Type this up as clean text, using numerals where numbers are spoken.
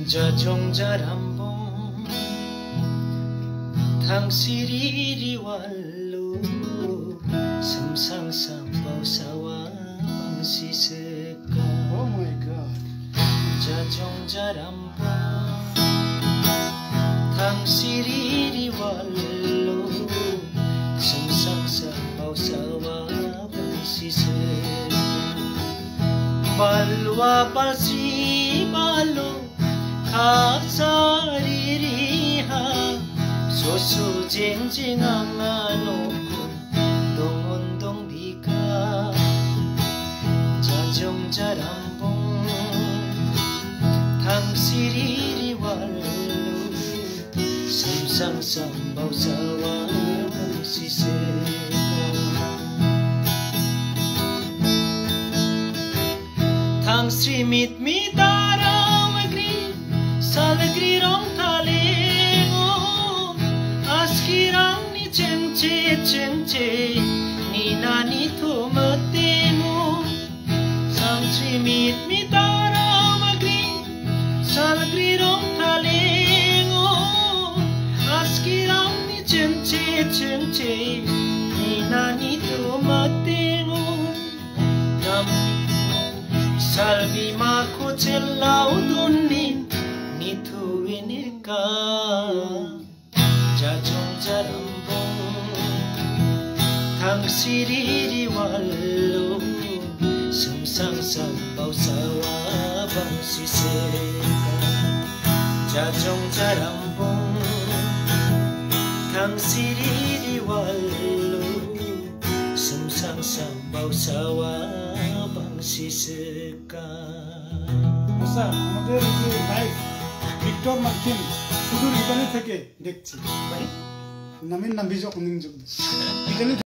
자종자람봉 당시리리왈로 섬상상바우사와 방시스까 Oh my God. 자종자람봉 당시리리왈로 섬상상바우사와 방시스까 발와 발시 발로 갑사리리하 소수쟁쟁항아놓고 동원동비가 자정자람봉 당시리리왈로 섬상상바우사와 방시세가 당시밋미따라 magri salagrirong talingo askirang ni cengce ni nani tumatemo 당시밋미따라 magri salagrirong talingo askirang ni cengce ni nani tumatemo Salvi mako celau dunin nituinika jajong jarambong 당시리리왈로 섬상상바우사와 방시세가 jajong jarambong 당시리리왈로 섬상상바우사와 আচ্ছা আমাদের যে live Victor Martin সুদূর ইতালি থেকে দেখছি ভাই নামের নাম বিজয় অনিংযোগ ইতালি